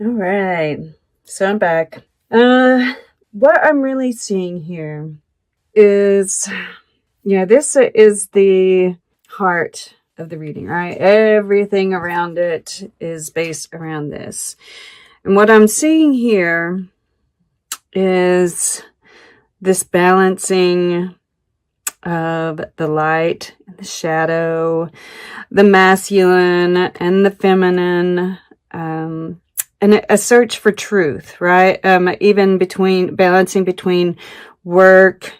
All right. So I'm back. What I'm really seeing here is, this is the heart of the reading, right? Everything around it is based around this. And what I'm seeing here is this balancing of the light and the shadow, the masculine and the feminine, and a search for truth, right? Even balancing between work,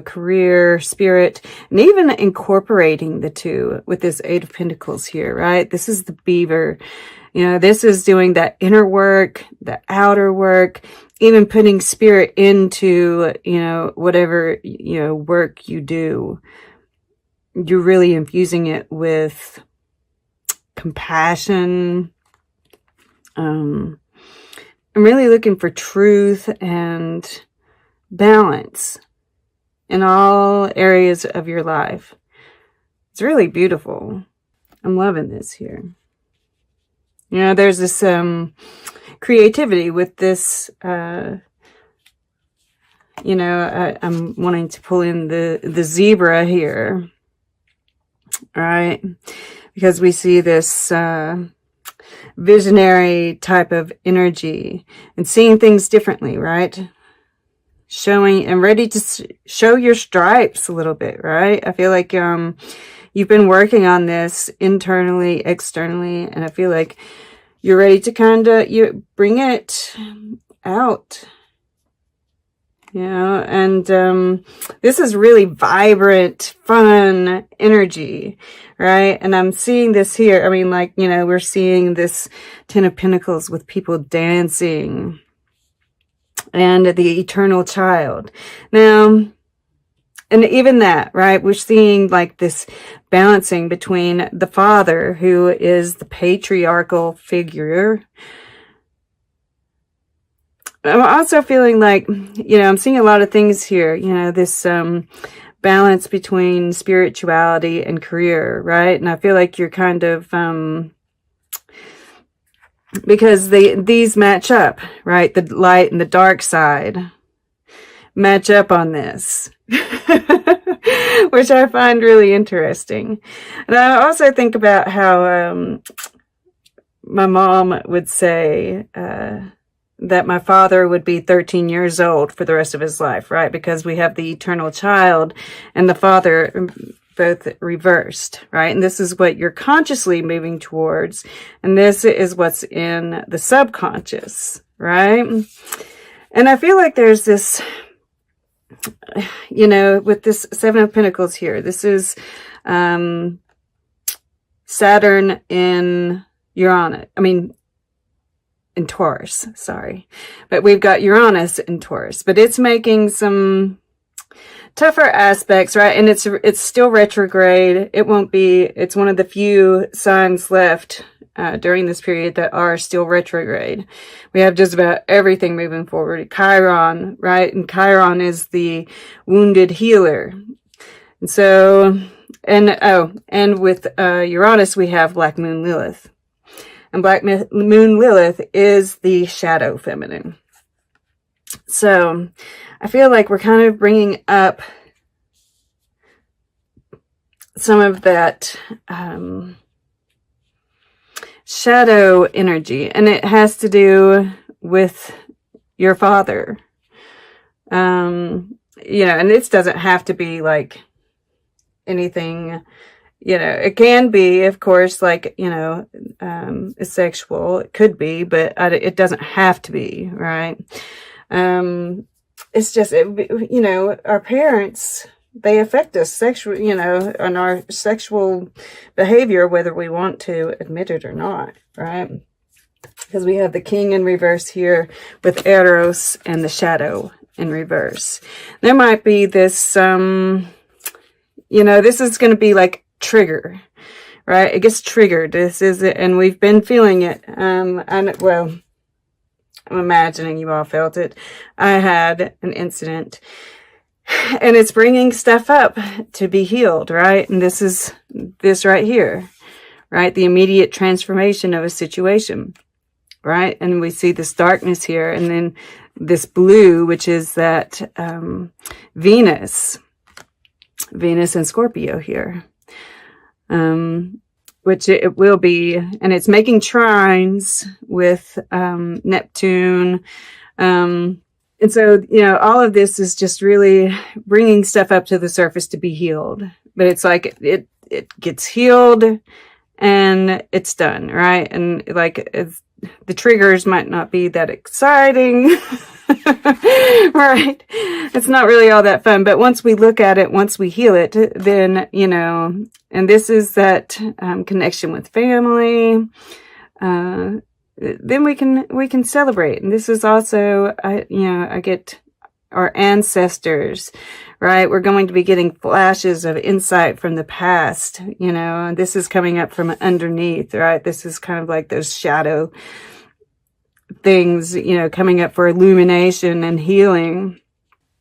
career, spirit, and even incorporating the two with this Eight of Pentacles here, right? This is the beaver. This is doing that inner work, the outer work, even putting spirit into, whatever, work you do. You're really infusing it with compassion. I'm really looking for truth and balance in all areas of your life. It's really beautiful. I'm loving this here. There's this creativity with this, I'm wanting to pull in the zebra here, right? Because we see this visionary type of energy and seeing things differently, right? Showing and ready to show your stripes a little bit, right? I feel like you've been working on this internally, externally, and I feel like you're ready to kind of bring it out. And this is really vibrant, fun energy, right? And I'm seeing this here. I mean, we're seeing this Ten of Pentacles with people dancing and the eternal child. Now, and even that, right? We're seeing this balancing between the father, who is the patriarchal figure. I'm also feeling I'm seeing a lot of things here, this balance between spirituality and career, right? And I feel like you're kind of, because these match up, right? The light and the dark side match up on this, which I find really interesting. And I also think about how my mom would say, that my father would be 13 years old for the rest of his life, right? Because we have the eternal child and the father both reversed, right? And this is what you're consciously moving towards. And this is what's in the subconscious, right? And I feel like there's this, with this Seven of Pentacles here, this is Saturn in Uranus. In Taurus, sorry. But we've got Uranus in Taurus, but it's making some tougher aspects, right? And it's still retrograde. It's one of the few signs left during this period that are still retrograde. We have just about everything moving forward. Chiron, right? And Chiron is the wounded healer. And so, and with Uranus, we have Black Moon Lilith. And Black Moon Lilith is the shadow feminine. So I feel like we're kind of bringing up some of that shadow energy. And it has to do with your father. And this doesn't have to be anything. It can be, of course, sexual. It could be, but it doesn't have to be, right? It's just, our parents, they affect us sexually, on our sexual behavior, whether we want to admit it or not, right? Because we have the King in reverse here with Eros and the shadow in reverse. There might be this, this is going to be trigger, right? It gets triggered. This is it, and we've been feeling it. I'm imagining you all felt it. I had an incident, and it's bringing stuff up to be healed, right? And this is this right here, right? The immediate transformation of a situation. right? And we see this darkness here, and then this blue, which is that Venus and Scorpio here, which it will be, and it's making trines with Neptune. And so, you know, all of this is just really bringing stuff up to the surface to be healed. But it's like it gets healed and it's done, right? And like the triggers might not be that exciting, right? It's not really all that fun. But once we look at it, once we heal it, then, you know, and this is that connection with family. Then we can celebrate. And this is also, you know, I get our ancestors, right? We're going to be getting flashes of insight from the past, you know, and this is coming up from underneath, right? This is kind of like those shadow things, you know, coming up for illumination and healing.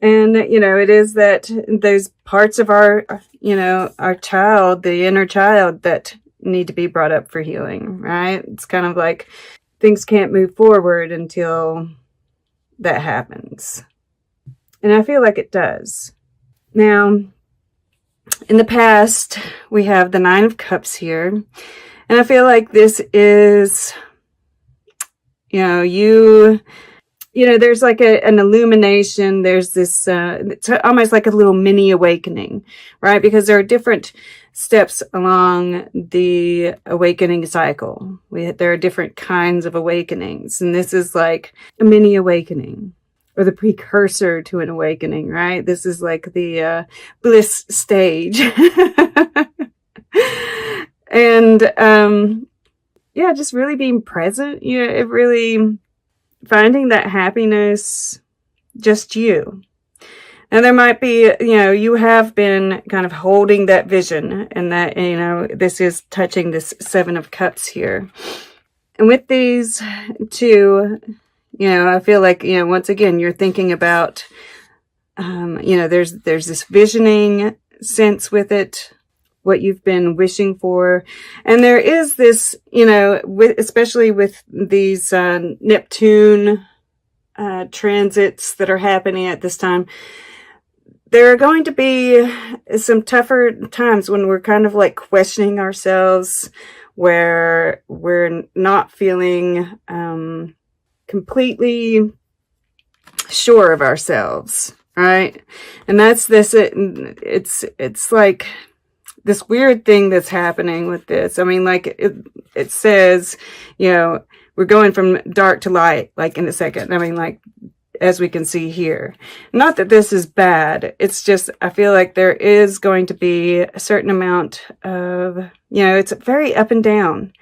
And, you know, it is that those parts of our, you know, our child, the inner child that need to be brought up for healing, right? It's kind of like things can't move forward until that happens. And I feel like it does. Now, in the past, we have the Nine of Cups here. And I feel like this is, you know, there's like an illumination. There's this, it's almost like a little mini awakening, right? Because there are different steps along the awakening cycle. There are different kinds of awakenings. And this is like a mini awakening, or the precursor to an awakening, right? This is like the bliss stage. And yeah, just really being present. You know, it really finding that happiness, just you. And there might be, you know, you have been kind of holding that vision, and that, you know, this is touching this Seven of Cups here. And with these two, you know, I feel like, you know, once again, you're thinking about, you know, there's this visioning sense with it, what you've been wishing for. And there is this, you know, especially with these Neptune transits that are happening at this time, there are going to be some tougher times when we're kind of like questioning ourselves, where we're not feeling completely sure of ourselves, right? And that's this, it's like this weird thing that's happening with this. I mean, like it says, you know, we're going from dark to light, like in a second. I mean, like, as we can see here. Not that this is bad. It's just, I feel like there is going to be a certain amount of, you know, it's very up and down.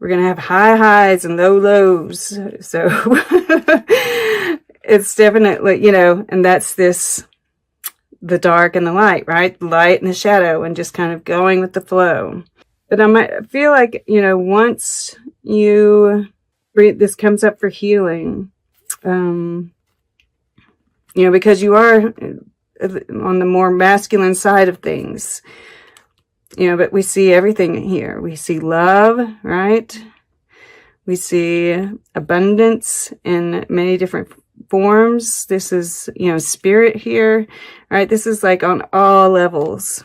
We're going to have high highs and low lows. So it's definitely, you know, and that's this, the dark and the light, right? The light and the shadow, and just kind of going with the flow. But I might feel like, you know, once this comes up for healing, you know, because you are on the more masculine side of things, you know, but we see everything here. We see love, right? We see abundance in many different forms. This is, you know, spirit here, right? This is like on all levels.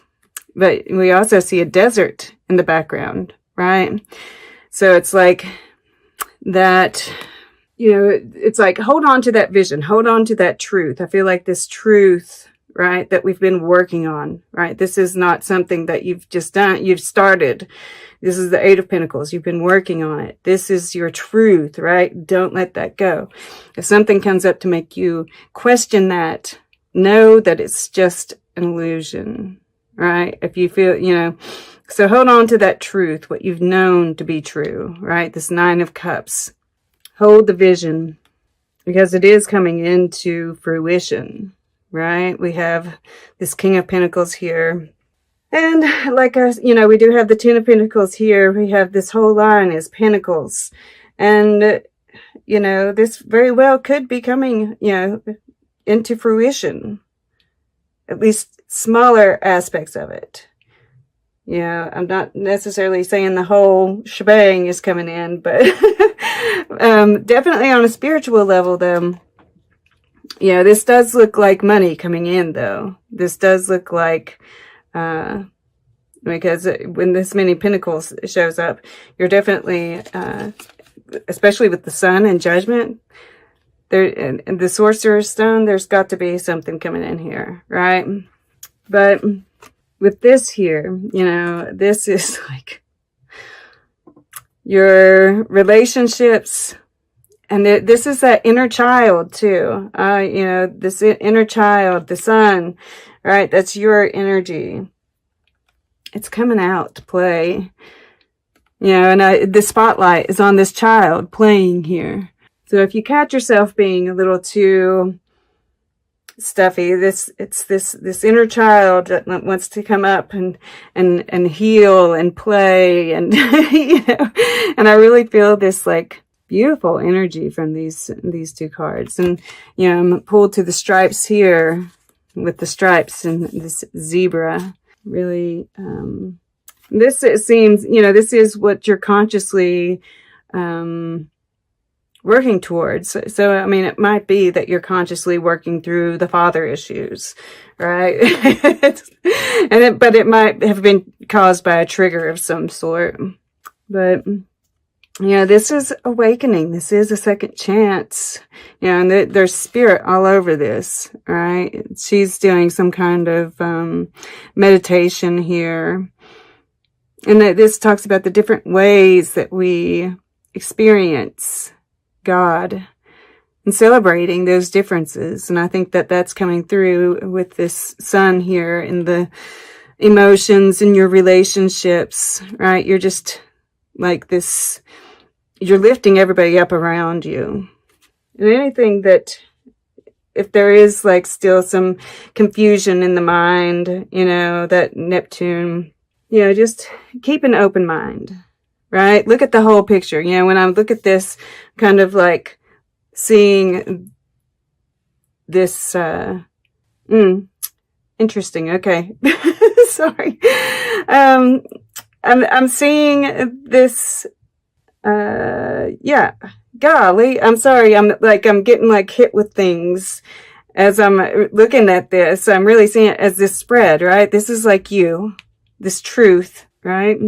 But we also see a desert in the background, right? So it's like that, you know, it's like, hold on to that vision, hold on to that truth. I feel like this truth, right, that we've been working on, right? This is not something that you've just done, you've started. This is the Eight of Pentacles. You've been working on it. This is your truth, right? Don't let that go. If something comes up to make you question that, know that it's just an illusion, right? If you feel, you know, so hold on to that truth, what you've known to be true, right? This Nine of Cups. Hold the vision, because it is coming into fruition, right? We have this King of Pentacles here. And like us, you know, we do have the Ten of Pentacles here. We have this whole line is Pentacles. And, you know, this very well could be coming, you know, into fruition. At least smaller aspects of it. Yeah, I'm not necessarily saying the whole shebang is coming in, but definitely on a spiritual level, though. Yeah, this does look like money coming in, though. This does look like, because when this many pentacles shows up, you're definitely, especially with the sun and judgment, there, and the sorcerer's stone, there's got to be something coming in here, right? But with this here, you know, this is like your relationships. And this is that inner child too. You know, this inner child, the sun, right? That's your energy. It's coming out to play. You know, and the spotlight is on this child playing here. So if you catch yourself being a little too stuffy, it's this inner child that wants to come up and heal and play, and you know, and I really feel this like beautiful energy from these two cards. And you know, I'm pulled to the stripes here with the stripes and this zebra. Really, this, it seems, you know, this is what you're consciously working towards. So, I mean, it might be that you're consciously working through the father issues, right? But it might have been caused by a trigger of some sort. But, you know, this is awakening. This is a second chance. You know, and there's spirit all over this, right? She's doing some kind of meditation here. And this talks about the different ways that we experience God and celebrating those differences. And I think that that's coming through with this sun here in the emotions in your relationships, right? You're just like this, you're lifting everybody up around you. And anything that, if there is like still some confusion in the mind, you know, that Neptune, you know, just keep an open mind. Right? Look at the whole picture. You know, when I look at this, kind of like seeing this, interesting. Okay. Sorry. I'm seeing this, yeah, golly, I'm sorry. I'm getting like hit with things as I'm looking at this. I'm really seeing it as this spread, right? This is like you, this truth, right?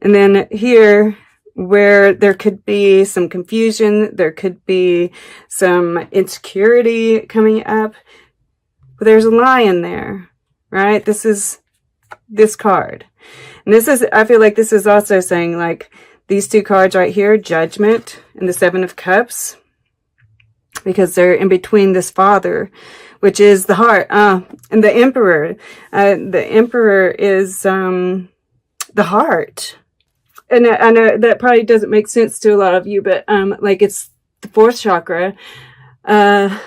And then here, where there could be some confusion, there could be some insecurity coming up, but there's a lion there, right? This is this card. And this is, I feel like this is also saying like these two cards right here, Judgment and the Seven of Cups, because they're in between this father, which is the heart, and the Emperor. The Emperor is the heart. And I know that probably doesn't make sense to a lot of you, but like it's the fourth chakra. And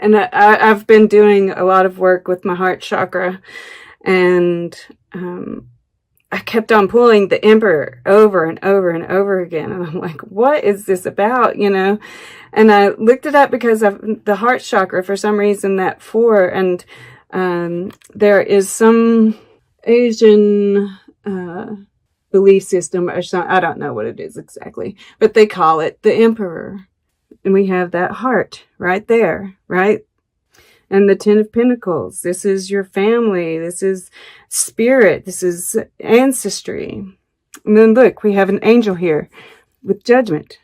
I've been doing a lot of work with my heart chakra, and I kept on pulling the Emperor over and over and over again. And I'm like, what is this about, you know? And I looked it up because of the heart chakra, for some reason, that 4. And there is some Asian belief system or something. I don't know what it is exactly, but they call it the Emperor. And we have that heart right there, right? And the 10 of Pentacles. This is your family. This is spirit. This is ancestry. And then look, we have an angel here with Judgment,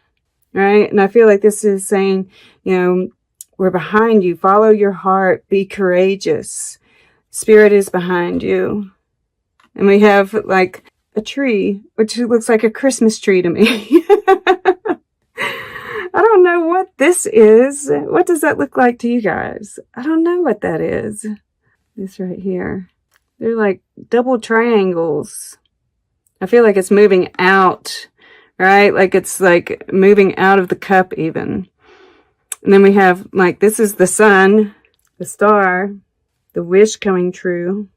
right? And I feel like this is saying, you know, we're behind you. Follow your heart. Be courageous. Spirit is behind you. And we have like a tree, which looks like a Christmas tree to me. I don't know what this is. What does that look like to you guys? I don't know what that is. This right here. They're like double triangles. I feel like it's moving out, right? Like it's like moving out of the cup even. And then we have like, this is the sun, the star, the wish coming true.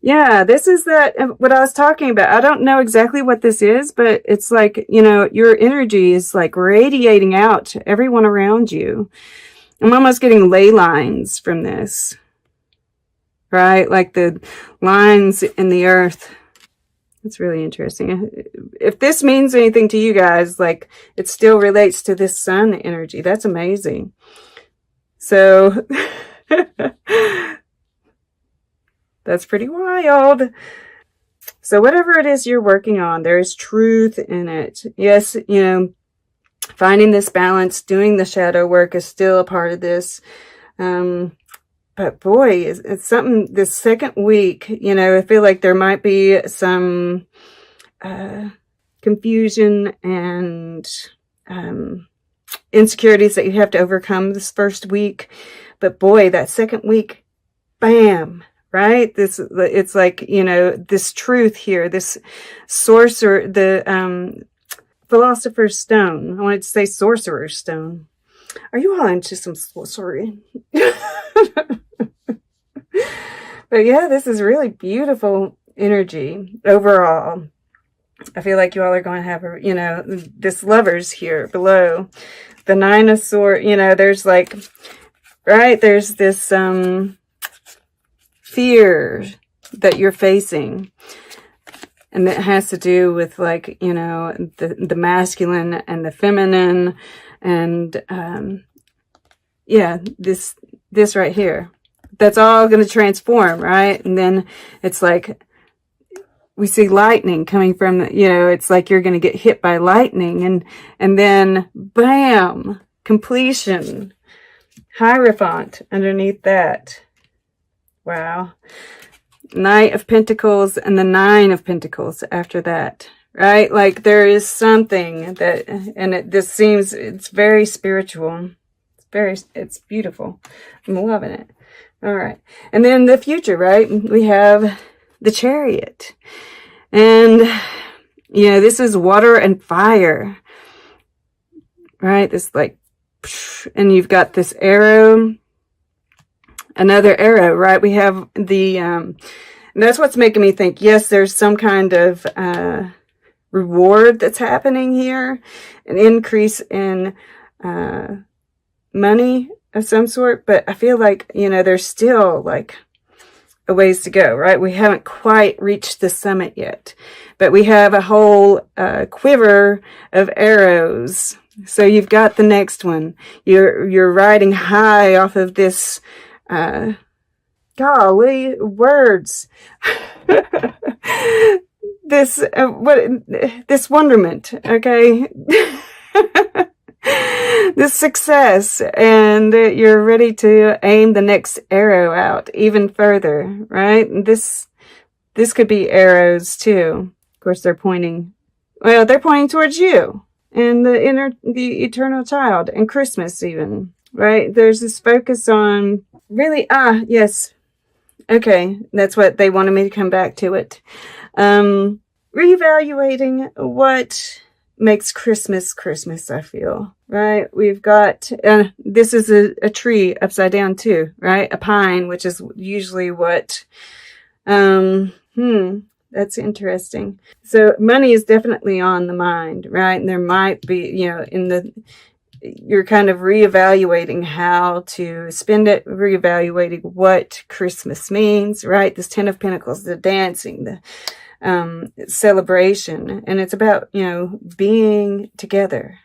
Yeah, this is that, what I was talking about. I don't know exactly what this is, but it's like, you know, your energy is like radiating out to everyone around you. I'm almost getting ley lines from this, right? Like the lines in the earth. It's really interesting. If this means anything to you guys, like it still relates to this sun energy. That's amazing. So that's pretty wild. So whatever it is you're working on, there is truth in it. Yes, you know, finding this balance, doing the shadow work is still a part of this. But boy, it's something this second week, you know, I feel like there might be some confusion and insecurities that you have to overcome this first week. But boy, that second week, bam, right? It's like, you know, this truth here, this sorcerer, the philosopher's stone. I wanted to say sorcerer's stone. Are you all into some sorcery? But yeah, this is really beautiful energy overall. I feel like you all are going to have, you know, this lovers here below. The Nine of Swords, you know, there's like, right, there's this fear that you're facing. And that has to do with, like, you know, the masculine and the feminine. And yeah, this right here. That's all going to transform, right? And then it's like we see lightning coming from, you know, it's like you're going to get hit by lightning, and then bam, completion, Hierophant underneath that. Wow. Knight of Pentacles and the Nine of Pentacles after that, right? Like there is something that, and this seems, it's very spiritual. It's beautiful. I'm loving it. All right. And then the future, right? We have the Chariot. And, you know, this is water and fire, right? This like, and you've got this arrow, another arrow, right? We have the, and that's what's making me think, yes, there's some kind of, reward that's happening here, an increase in, money of some sort, but I feel like, you know, there's still like a ways to go, right? We haven't quite reached the summit yet, but we have a whole quiver of arrows. So you've got the next one. You're riding high off of this, golly, words. This wonderment, okay? This success, and you're ready to aim the next arrow out even further, right? This could be arrows too. Of course, they're pointing towards you and the eternal child and Christmas even, right? There's this focus on really, yes. Okay. That's what they wanted me to come back to it. Reevaluating what makes Christmas, I feel, right? We've got, this is a tree upside down too, right? A pine, which is usually what, that's interesting. So money is definitely on the mind, right? And there might be, you know, you're kind of reevaluating how to spend it, reevaluating what Christmas means, right? This Ten of Pentacles, the dancing, the celebration, and it's about, you know, being together,